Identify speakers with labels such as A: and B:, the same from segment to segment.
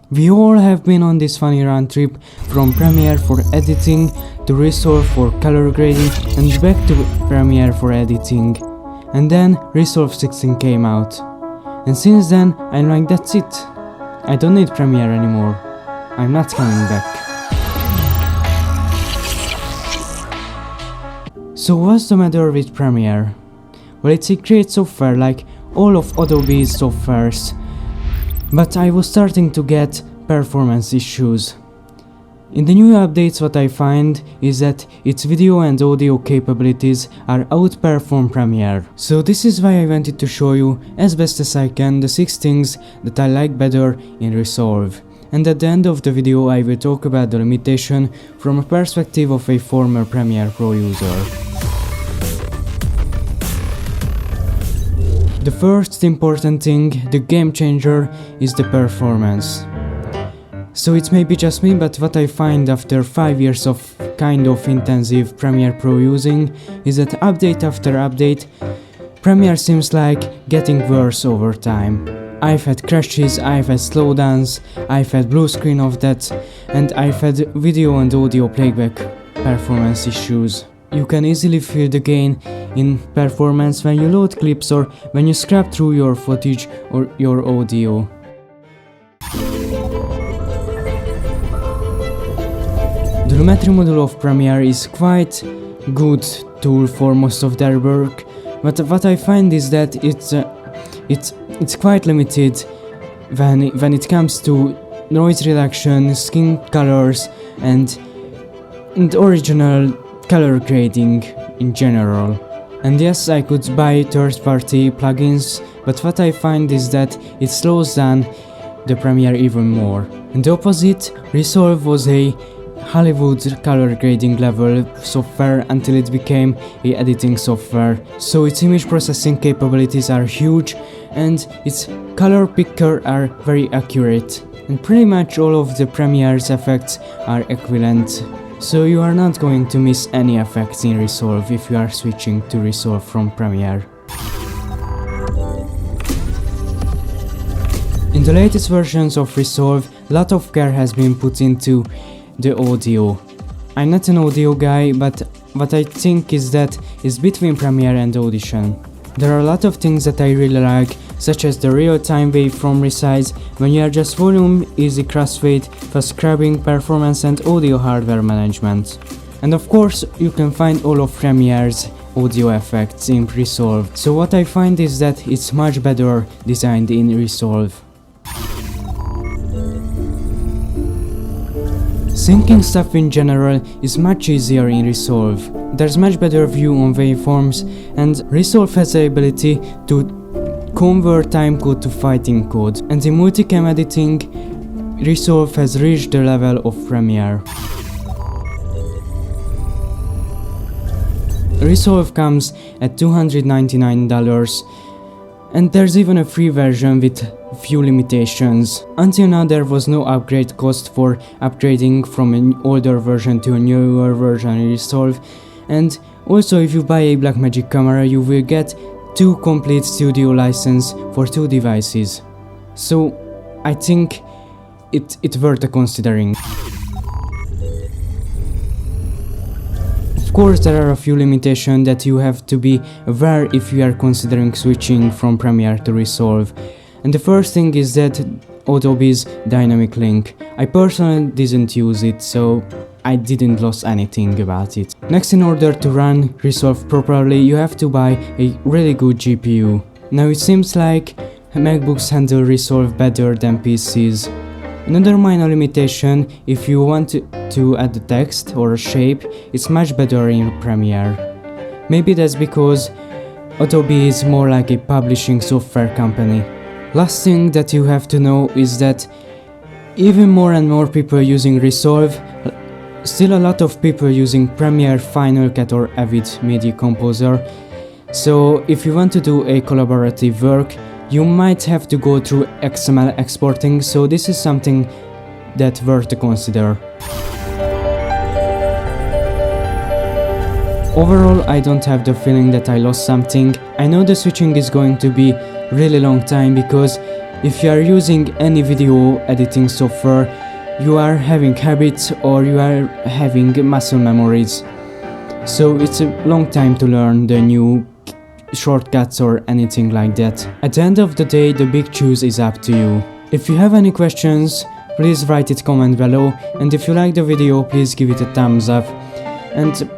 A: We all have been on this funny round trip from Premiere for editing to Resolve for color grading and back to Premiere for editing. And then Resolve 16 came out. And since then I'm like, that's it. I don't need Premiere anymore. I'm not coming back. So what's the matter with Premiere? Well, it's a great software like all of Adobe's softwares. But I was starting to get performance issues. In the new updates what I find is that its video and audio capabilities are outperform Premiere. So this is why I wanted to show you as best as I can the 6 things that I like better in Resolve. And at the end of the video I will talk about the limitation from a perspective of a former Premiere Pro user. The first important thing, the game changer, is the performance. So it may be just me, but what I find after 5 years of kind of intensive Premiere Pro using is that update after update, Premiere seems like getting worse over time. I've had crashes, I've had slowdowns, I've had blue screen of that, and I've had video and audio playback performance issues. You can easily feel the gain in performance when you load clips or when you scrap through your footage or your audio. The Lumetri module of Premiere is quite good tool for most of their work, but what I find is that it's quite limited when it comes to noise reduction, skin colors, and original color grading in general. And yes, I could buy third-party plugins, but what I find is that it slows down the Premiere even more. And the opposite, Resolve was a Hollywood color grading level software until it became a editing software. So its image processing capabilities are huge and its color picker are very accurate. And pretty much all of the Premiere's effects are equivalent. So you are not going to miss any effects in Resolve if you are switching to Resolve from Premiere. In the latest versions of Resolve, a lot of care has been put into the audio. I'm not an audio guy, but what I think is that it's between Premiere and Audition. There are a lot of things that I really like, such as the real-time waveform resize when you adjust volume, easy crossfade, fast scrubbing, performance and audio hardware management. And of course, you can find all of Premiere's audio effects in Resolve. So what I find is that it's much better designed in Resolve. Syncing stuff in general is much easier in Resolve. There's much better view on waveforms, and Resolve has the ability to convert timecode to fighting code, and in multicam editing, Resolve has reached the level of Premiere. Resolve comes at $299, and there's even a free version with few limitations. Until now there was no upgrade cost for upgrading from an older version to a newer version in Resolve, and also if you buy a Blackmagic camera you will get 2 complete studio license for 2 devices. So I think it's worth considering. Of course there are a few limitations that you have to be aware if you are considering switching from Premiere to Resolve. And the first thing is that Adobe's dynamic link. I personally didn't use it, so I didn't lose anything about it. Next, in order to run Resolve properly, you have to buy a really good GPU. Now it seems like MacBooks handle Resolve better than PCs. Another minor limitation, if you want to add the text or a shape, it's much better in Premiere. Maybe that's because Adobe is more like a publishing software company. Last thing that you have to know is that even more and more people using Resolve, still a lot of people using Premiere, Final Cut or Avid Media Composer. So if you want to do a collaborative work, you might have to go through XML exporting, so this is something that's worth to consider. Overall, I don't have the feeling that I lost something. I know the switching is going to be really long time because If you are using any video editing software, you are having habits or you are having muscle memories. So it's a long time to learn the new shortcuts or anything like that. At the end of the day, the big choice is up to you. If you have any questions, please write it comment below, and if you like the video, please give it a thumbs up and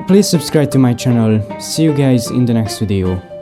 A: please subscribe to my channel. See you guys in the next video.